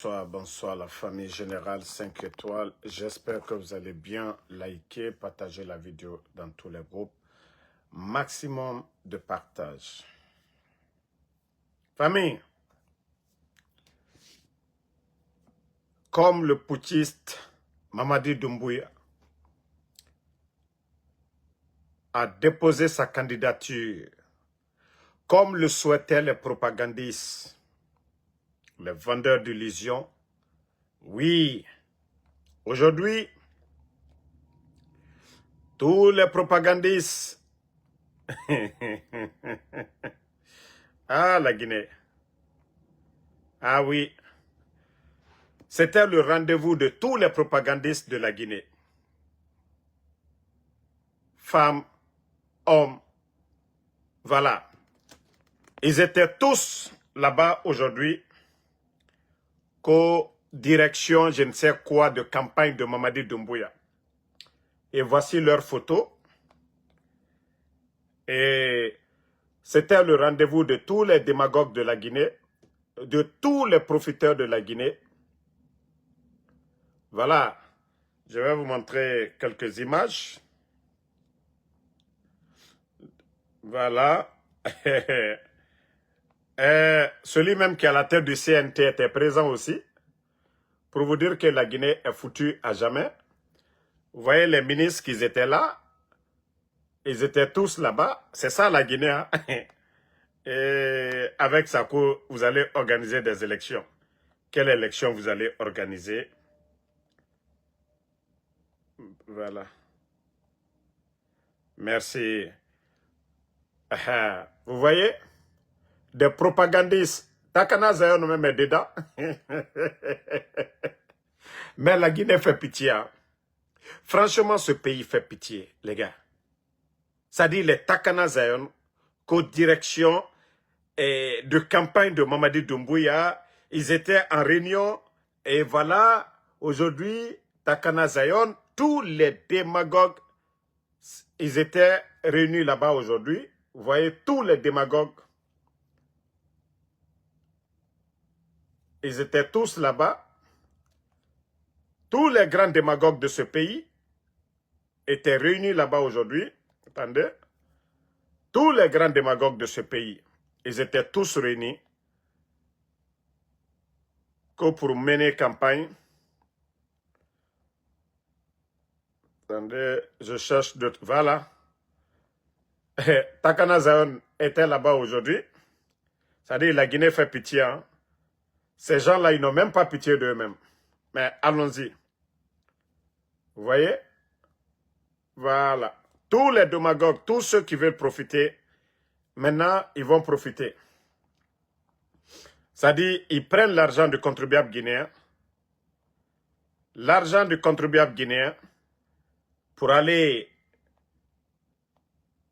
Bonsoir la famille générale 5 étoiles. J'espère que vous allez bien. Liker, partager la vidéo dans tous les groupes. Maximum de partage. Famille, comme le putschiste Mamadi Doumbouya a déposé sa candidature, comme le souhaitaient les propagandistes, les vendeurs d'illusions, oui, aujourd'hui, tous les propagandistes, ah la Guinée, ah oui, c'était le rendez-vous de tous les propagandistes de la Guinée. Femmes, hommes, voilà. Ils étaient tous là-bas aujourd'hui, co-direction, je ne sais quoi, de campagne de Mamadi Doumbouya. Et voici leurs photos. Et c'était le rendez-vous de tous les démagogues de la Guinée, de tous les profiteurs de la Guinée. Voilà, je vais vous montrer quelques images. Voilà. Celui même qui est à la tête du CNT était présent aussi, pour vous dire que la Guinée est foutue à jamais. Vous voyez les ministres qui étaient là, ils étaient tous là-bas. C'est ça la Guinée. Hein? Et avec ça, vous allez organiser des élections. Quelle élection vous allez organiser? Voilà. Merci. Vous voyez? Des propagandistes. Takana Zayon même est dedans. Mais la Guinée fait pitié. Hein? Franchement, ce pays fait pitié, les gars. Ça dit les Takana Zayon, co-direction de campagne de Mamadi Doumbouya, ils étaient en réunion et voilà, aujourd'hui, Takana Zayon, tous les démagogues, ils étaient réunis là-bas aujourd'hui. Vous voyez, tous les démagogues, ils étaient tous là-bas. Tous les grands démagogues de ce pays étaient réunis là-bas aujourd'hui. Attendez. Tous les grands démagogues de ce pays, ils étaient tous réunis que pour mener campagne. Attendez, je cherche d'autres. Voilà. Takana Zayon était là-bas aujourd'hui. C'est-à-dire la Guinée fait pitié. Hein? Ces gens-là, ils n'ont même pas pitié d'eux-mêmes. Mais allons-y. Vous voyez? Voilà. Tous les démagogues, tous ceux qui veulent profiter, maintenant, ils vont profiter. C'est-à-dire, ils prennent l'argent du contribuable guinéen, l'argent du contribuable guinéen, pour aller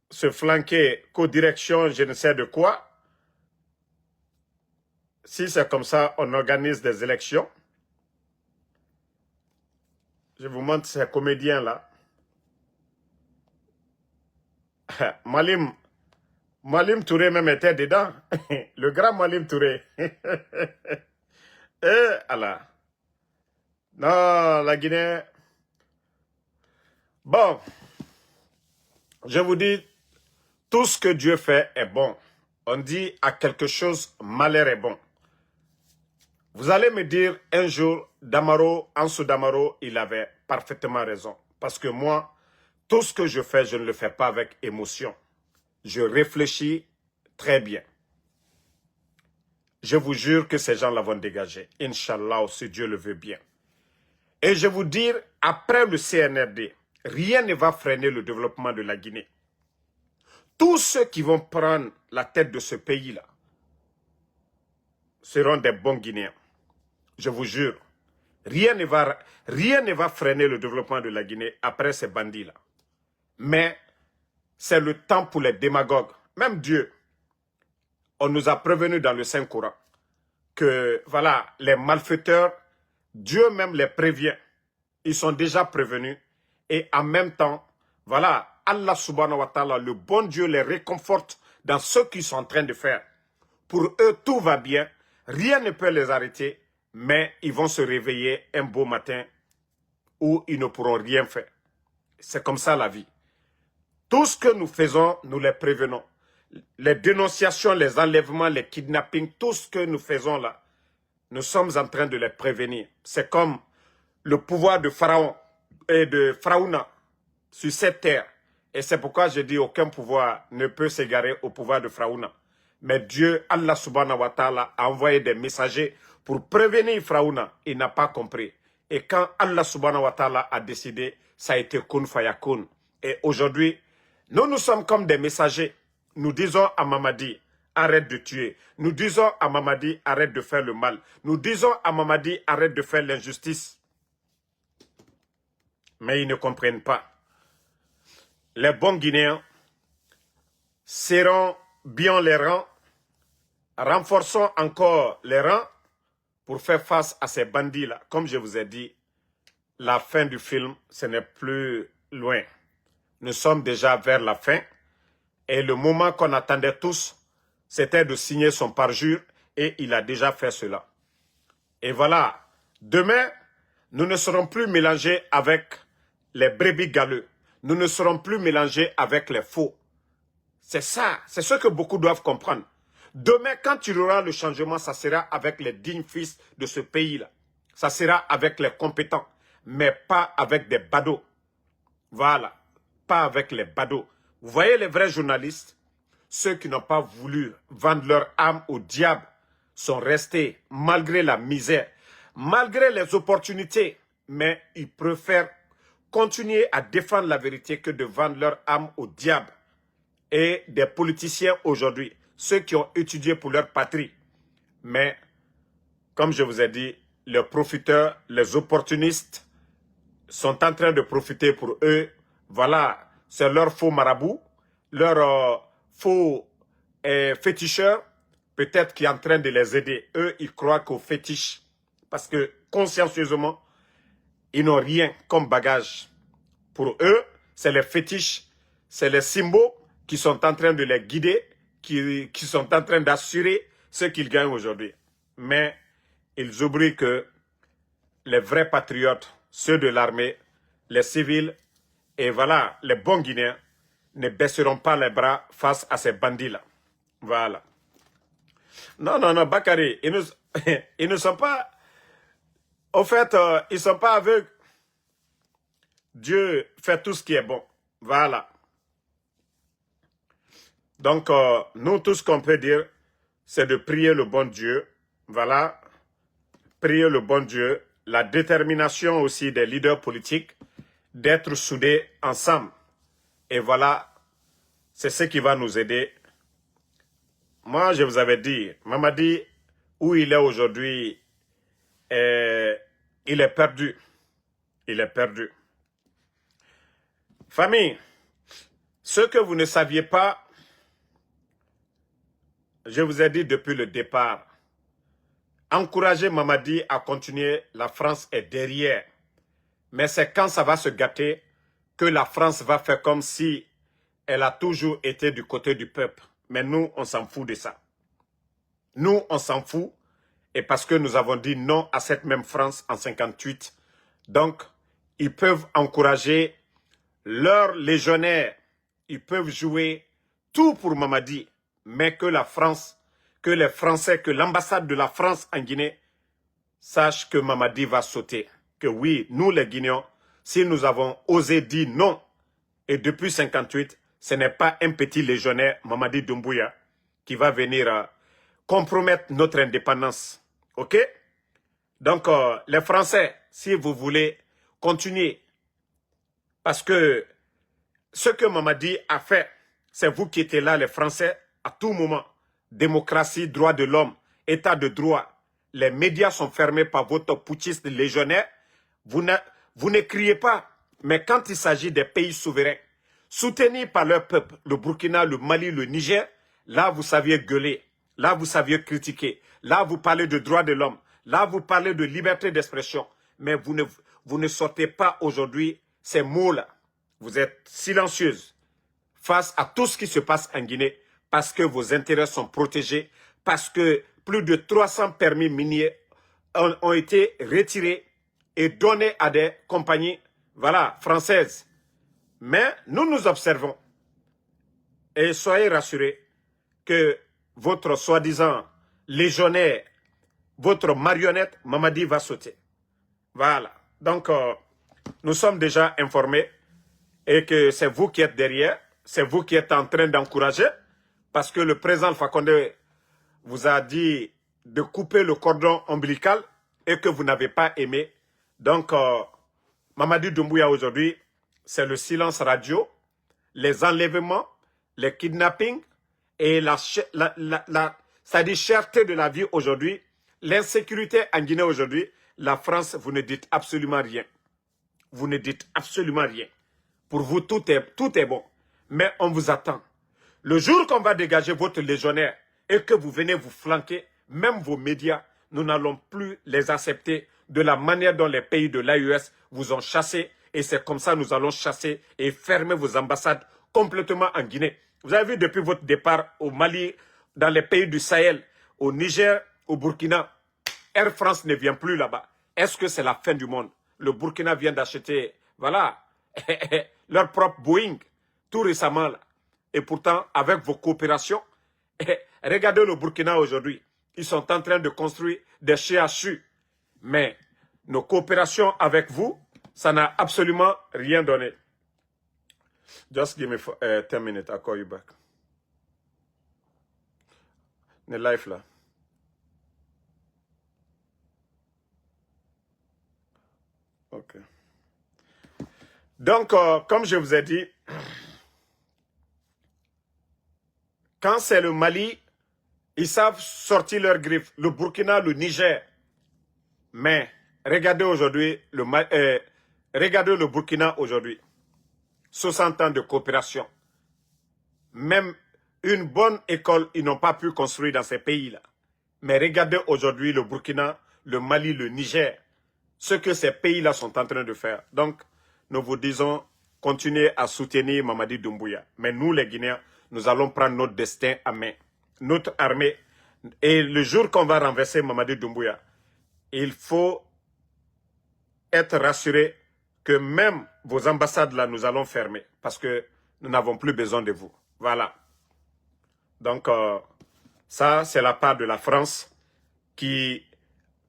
se flanquer co-direction, je ne sais de quoi. Si c'est comme ça, on organise des élections. Je vous montre ces comédiens-là. Malim Touré même était dedans. Le grand Malim Touré. Et Allah. Non, la Guinée. Bon, je vous dis, tout ce que Dieu fait est bon. On dit à quelque chose, malheur est bon. Vous allez me dire un jour, Damaro, Ansou Damaro, il avait parfaitement raison. Parce que moi, tout ce que je fais, je ne le fais pas avec émotion. Je réfléchis très bien. Je vous jure que ces gens-là vont dégager. Inch'Allah, si Dieu le veut bien. Et je vous dire, après le CNRD, rien ne va freiner le développement de la Guinée. Tous ceux qui vont prendre la tête de ce pays-là seront des bons Guinéens. Je vous jure. Rien ne va freiner le développement de la Guinée après ces bandits-là. Mais c'est le temps pour les démagogues. Même Dieu, on nous a prévenus dans le Saint-Coran que, voilà, les malfaiteurs, Dieu même les prévient. Ils sont déjà prévenus. Et en même temps, voilà, Allah subhanahu wa ta'ala, le bon Dieu les réconforte dans ce qu'ils sont en train de faire. Pour eux, tout va bien. Rien ne peut les arrêter. mais ils vont se réveiller un beau matin où ils ne pourront rien faire. C'est comme ça la vie. Tout ce que nous faisons, nous les prévenons. Les dénonciations, les enlèvements, les kidnappings, tout ce que nous faisons là, nous sommes en train de les prévenir. C'est comme le pouvoir de Pharaon et de Pharaona sur cette terre. Et c'est pourquoi je dis aucun pouvoir ne peut s'égarer au pouvoir de Pharaona. Mais Dieu, Allah subhanahu wa ta'ala, a envoyé des messagers pour prévenir Pharaona. Il n'a pas compris. Et quand Allah subhanahu wa ta'ala a décidé, ça a été kun fayakun. Et aujourd'hui, nous sommes comme des messagers. Nous disons à Mamadi, arrête de tuer. Nous disons à Mamadi, arrête de faire le mal. Nous disons à Mamadi, arrête de faire l'injustice. Mais ils ne comprennent pas. Les bons Guinéens serrons bien les rangs, renforçons encore les rangs pour faire face à ces bandits-là. Comme je vous ai dit, la fin du film, ce n'est plus loin. Nous sommes déjà vers la fin et le moment qu'on attendait tous, c'était de signer son parjure et il a déjà fait cela. Et voilà, demain, nous ne serons plus mélangés avec les brebis galeux. Nous ne serons plus mélangés avec les faux. C'est ça, c'est ce que beaucoup doivent comprendre. Demain, quand il y aura le changement, ça sera avec les dignes fils de ce pays-là. Ça sera avec les compétents, mais pas avec des badauds. Voilà, pas avec les badauds. Vous voyez les vrais journalistes, ceux qui n'ont pas voulu vendre leur âme au diable, sont restés malgré la misère, malgré les opportunités, mais ils préfèrent continuer à défendre la vérité que de vendre leur âme au diable. Et des politiciens aujourd'hui, ceux qui ont étudié pour leur patrie. Mais, comme je vous ai dit, les profiteurs, les opportunistes sont en train de profiter pour eux. Voilà, c'est leur faux marabout, leur faux féticheur, peut-être qui est en train de les aider. Eux, ils croient qu'au fétiche, parce que consciencieusement, ils n'ont rien comme bagage. Pour eux, c'est les fétiches, c'est les symboles qui sont en train de les guider, qui sont en train d'assurer ce qu'ils gagnent aujourd'hui. Mais ils oublient que les vrais patriotes, ceux de l'armée, les civils, et voilà, les bons Guinéens, ne baisseront pas les bras face à ces bandits-là. Voilà. Non, non, non, Bakary, ils ne sont pas... Au fait, ils ne sont pas aveugles. Dieu fait tout ce qui est bon. Voilà. Donc, nous, tout ce qu'on peut dire, c'est de prier le bon Dieu. Voilà. Prier le bon Dieu. La détermination aussi des leaders politiques d'être soudés ensemble. Et voilà, c'est ce qui va nous aider. Moi, je vous avais dit, Mamadi, où il est aujourd'hui, il est perdu. Il est perdu. Famille, ce que vous ne saviez pas, je vous ai dit depuis le départ, encouragez Mamadi à continuer, la France est derrière. Mais c'est quand ça va se gâter que la France va faire comme si elle a toujours été du côté du peuple. Mais nous, on s'en fout de ça. Nous, on s'en fout. Et parce que nous avons dit non à cette même France en 58. Donc, ils peuvent encourager leurs légionnaires. Ils peuvent jouer tout pour Mamadi. Mais que la France, que les Français, que l'ambassade de la France en Guinée sache que Mamadi va sauter. Que oui, nous les Guinéens, si nous avons osé dire non, et depuis 58, ce n'est pas un petit légionnaire, Mamadi Doumbouya, qui va venir compromettre notre indépendance. OK? Donc, les Français, si vous voulez continuer, parce que ce que Mamadi a fait, c'est vous qui étiez là, les Français, à tout moment. Démocratie, droit de l'homme, état de droit. Les médias sont fermés par votre putschiste légionnaire. Vous ne criez pas. Mais quand il s'agit des pays souverains, soutenus par leur peuple, le Burkina, le Mali, le Niger, là, vous saviez gueuler. Là, vous saviez critiquer. Là, vous parlez de droits de l'homme. Là, vous parlez de liberté d'expression. Mais vous ne sortez pas aujourd'hui ces mots-là. Vous êtes silencieuse face à tout ce qui se passe en Guinée parce que vos intérêts sont protégés, parce que plus de 300 permis miniers ont été retirés et donnés à des compagnies, voilà, françaises. Mais nous nous observons. Et soyez rassurés que votre soi-disant légionnaire, votre marionnette, Mamadi va sauter. Voilà. Donc, nous sommes déjà informés et que c'est vous qui êtes derrière, c'est vous qui êtes en train d'encourager, parce que le président Alpha Condé vous a dit de couper le cordon ombilical et que vous n'avez pas aimé. Donc, Mamadi Doumbouya aujourd'hui, c'est le silence radio, les enlèvements, les kidnappings et la cherté de la vie aujourd'hui, l'insécurité en Guinée aujourd'hui. La France, vous ne dites absolument rien. Vous ne dites absolument rien. Pour vous, tout est bon. Mais on vous attend. Le jour qu'on va dégager votre légionnaire et que vous venez vous flanquer, même vos médias, nous n'allons plus les accepter de la manière dont les pays de l'AES vous ont chassé. Et c'est comme ça que nous allons chasser et fermer vos ambassades complètement en Guinée. Vous avez vu depuis votre départ au Mali, dans les pays du Sahel, au Niger, au Burkina, Air France ne vient plus là-bas. Est-ce que c'est la fin du monde? Le Burkina vient d'acheter, voilà, leur propre Boeing, tout récemment. Là. Et pourtant, avec vos coopérations, regardez le Burkina aujourd'hui. Ils sont en train de construire des CHU. Mais nos coopérations avec vous, ça n'a absolument rien donné. Just give me 10 minutes, I'll call you back. The life là. Ok. Donc, comme je vous ai dit, quand c'est le Mali, ils savent sortir leurs griffes. Le Burkina, le Niger. Mais regardez aujourd'hui, regardez le Burkina aujourd'hui. 60 ans de coopération. Même une bonne école, ils n'ont pas pu construire dans ces pays-là. Mais regardez aujourd'hui le Burkina, le Mali, le Niger. Ce que ces pays-là sont en train de faire. Donc, nous vous disons, continuez à soutenir Mamadi Doumbouya. Mais nous, les Guinéens, nous allons prendre notre destin à main. Notre armée. Et le jour qu'on va renverser Mamadi Doumbouya, il faut être rassuré que même vos ambassades là, nous allons fermer. Parce que nous n'avons plus besoin de vous. Voilà. Donc, ça, c'est la part de la France qui,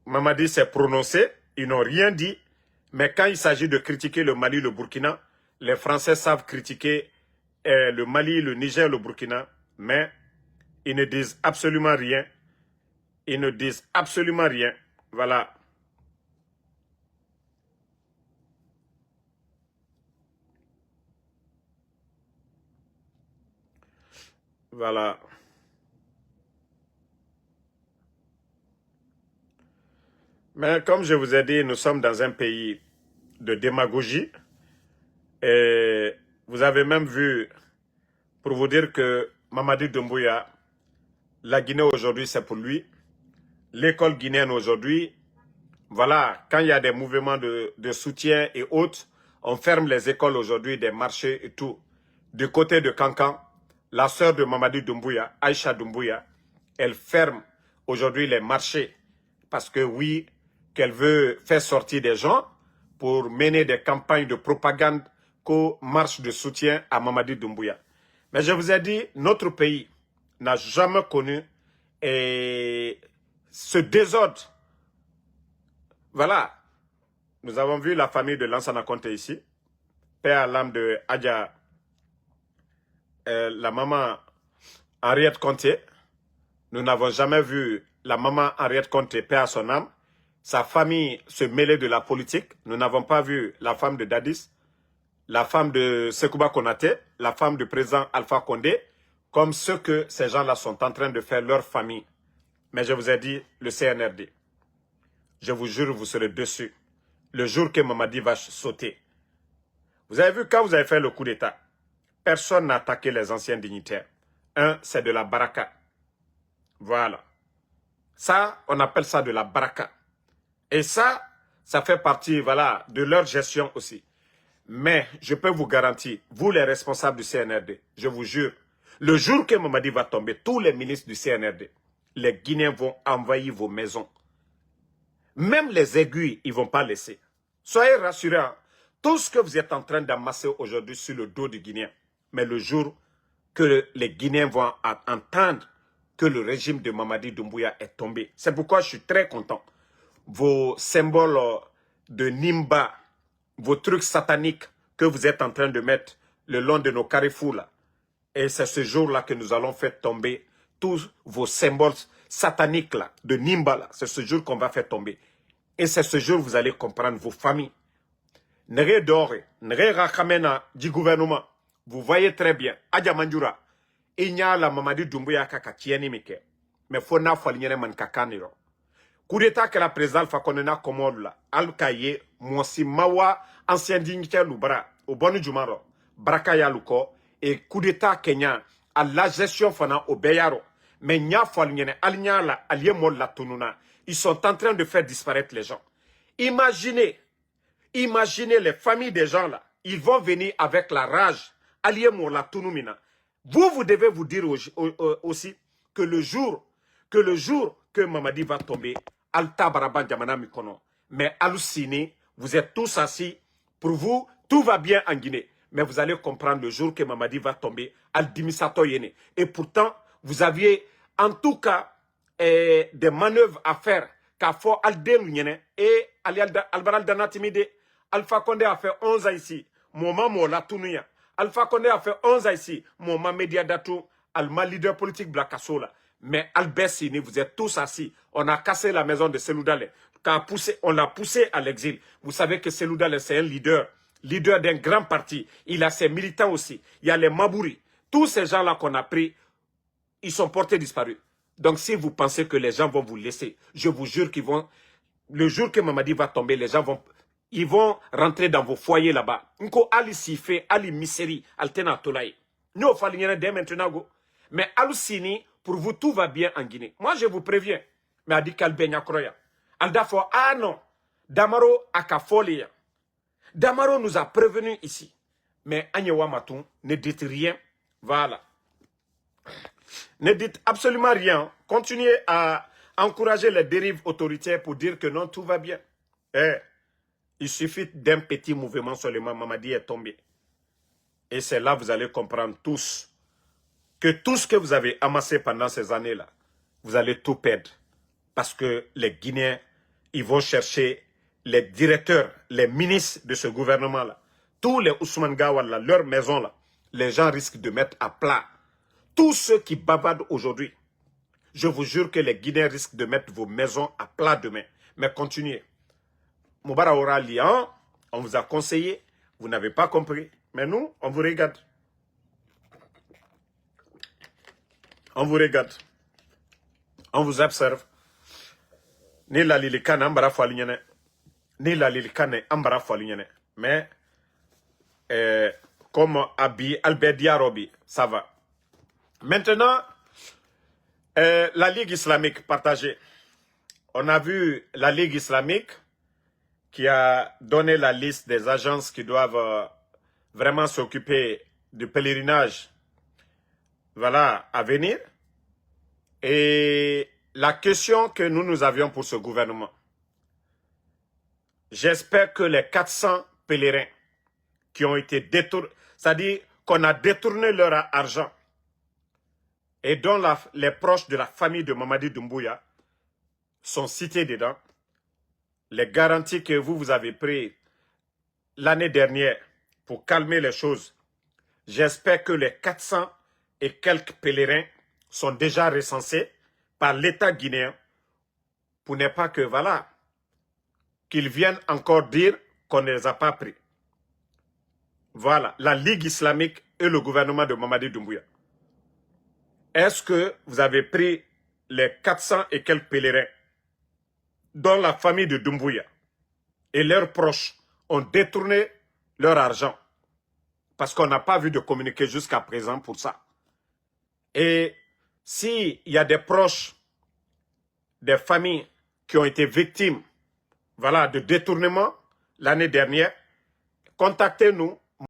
Mamadi s'est prononcé. Ils n'ont rien dit, mais quand il s'agit de critiquer le Mali, le Burkina, les Français savent critiquer le Mali, le Niger, le Burkina, mais ils ne disent absolument rien. Ils ne disent absolument rien. Voilà. Voilà. Mais comme je vous ai dit, nous sommes dans un pays de démagogie. Et vous avez même vu, pour vous dire que Mamadi Doumbouya, la Guinée aujourd'hui, c'est pour lui. L'école guinéenne aujourd'hui, voilà, quand il y a des mouvements de soutien et autres, on ferme les écoles aujourd'hui, des marchés et tout. Du côté de Kankan, la sœur de Mamadi Doumbouya, Aïcha Doumbouya, elle ferme aujourd'hui les marchés. Parce que oui, qu'elle veut faire sortir des gens pour mener des campagnes de propagande qu'aux marches de soutien à Mamadi Doumbouya. Mais je vous ai dit, notre pays n'a jamais connu ce désordre. Voilà. Nous avons vu la famille de Lansana Conté ici. Père à l'âme de Adja, la maman Henriette Conté. Nous n'avons jamais vu la maman Henriette Conté, père à son âme, sa famille se mêler de la politique. Nous n'avons pas vu la femme de Dadis, la femme de Sekouba Konaté, la femme du président Alpha Condé, comme ce que ces gens-là sont en train de faire leur famille. Mais je vous ai dit, le CNRD, je vous jure, vous serez dessus. Le jour que Mamadi va sauter. Vous avez vu, quand vous avez fait le coup d'État, personne n'a attaqué les anciens dignitaires. Un, c'est de la baraka. Voilà. Ça, on appelle ça de la baraka. Et ça fait partie, voilà, de leur gestion aussi. Mais je peux vous garantir, vous les responsables du CNRD, je vous jure, le jour que Mamadi va tomber, tous les ministres du CNRD, les Guinéens vont envahir vos maisons. Même les aiguilles, ils ne vont pas laisser. Soyez rassurés, hein. Tout ce que vous êtes en train d'amasser aujourd'hui sur le dos du Guinéen, mais le jour que les Guinéens vont entendre que le régime de Mamadi Doumbouya est tombé. C'est pourquoi je suis très content. Vos symboles de Nimba, vos trucs sataniques que vous êtes en train de mettre le long de nos carrefours là. Et c'est ce jour-là que nous allons faire tomber tous vos symboles sataniques là, de Nimba là. C'est ce jour qu'on va faire tomber. Et c'est ce jour que vous allez comprendre vos familles. Nere Dore, Nere Rakamena du gouvernement. Vous voyez très bien. Adja Mandjura. Il y a la Mamadi Doumbouya kaka tieni mike. Mais fona falinyere man kakaniro. Coup d'état que la présidente Fakonena Komolu la. Al-Kaye, Mwansi Mawa, ancien dignitaire Loubra, au bon Jumaro, Brakaya Luko, et coup d'état Kenya, à la gestion fana au Beyaro. Mais nya falinyere, alinya la, alie mol la tununa. Ils sont en train de faire disparaître les gens. Imaginez les familles des gens là. Ils vont venir avec la rage. Allié la tunumina. Vous devez vous dire aussi que le jour que Mamadi va tomber, Alta Baraban Djamana Mikono. Mais Alusini, vous êtes tous assis. Pour vous, tout va bien en Guinée. Mais vous allez comprendre le jour que Mamadi va tomber, Al Dimisato Yene. Et pourtant, vous aviez en tout cas des manœuvres à faire. Car faut Aldel Yene et Albaral Danatimide. Alpha Condé a fait 11 ans ici. Moment Mola Tounuya. Alpha Condé a fait 11 ans ici. Moment Média Datou. Alma leader politique Blakasola. Mais Albert-Sini, vous êtes tous assis. On a cassé la maison de Seloudale. On l'a poussé à l'exil. Vous savez que Seloudale, c'est un leader d'un grand parti. Il a ses militants aussi. Il y a les Mabouri. Tous ces gens-là qu'on a pris, ils sont portés disparus. Donc si vous pensez que les gens vont vous laisser, je vous jure qu'ils vont... Le jour que Mamadi va tomber, les gens vont... Ils vont rentrer dans vos foyers là-bas. Nko Ali Sife, Ali Miseri, Altena Tolaï. Nous, on fait dès maintenant. Go. Mais Alusini, pour vous, tout va bien en Guinée. Moi, je vous préviens. Mais Adi Kalbenya Kroya. Aldafo, ah non. Damaro Akafolia. Damaro nous a prévenus ici. Mais Agnewa Matou, ne dites rien. Voilà. Ne dites absolument rien. Continuez à encourager les dérives autoritaires pour dire que non, tout va bien. Il suffit d'un petit mouvement seulement, Mamadi est tombé. Et c'est là que vous allez comprendre tous que tout ce que vous avez amassé pendant ces années-là, vous allez tout perdre. Parce que les Guinéens, ils vont chercher les directeurs, les ministres de ce gouvernement-là. Tous les Ousmane Gawal, leur maison, là, les gens risquent de mettre à plat. Tous ceux qui bavardent aujourd'hui, je vous jure que les Guinéens risquent de mettre vos maisons à plat demain. Mais continuez. Moubara aura liant, on vous a conseillé, vous n'avez pas compris. Mais nous, on vous regarde. On vous regarde. On vous observe. Ni la lilikane ambara falignene. Ni la lilikane ambara falignene. Mais, comme Albert Diarobi, ça va. Maintenant, la Ligue islamique partagée. On a vu la Ligue islamique qui a donné la liste des agences qui doivent vraiment s'occuper du pèlerinage, voilà, à venir. Et la question que nous avions pour ce gouvernement, j'espère que les 400 pèlerins qui ont été détournés, c'est-à-dire qu'on a détourné leur argent et dont les proches de la famille de Mamadi Doumbouya sont cités dedans, les garanties que vous avez prises l'année dernière pour calmer les choses, j'espère que les 400 et quelques pèlerins sont déjà recensés par l'État guinéen pour ne pas que, voilà, qu'ils viennent encore dire qu'on ne les a pas pris. Voilà, la Ligue islamique et le gouvernement de Mamadi Doumbouya. Est-ce que vous avez pris les 400 et quelques pèlerins dont la famille de Doumbouya et leurs proches ont détourné leur argent? Parce qu'on n'a pas vu de communiqué jusqu'à présent pour ça. Et s'il y a des proches, des familles qui ont été victimes, voilà, de détournement l'année dernière, contactez-nous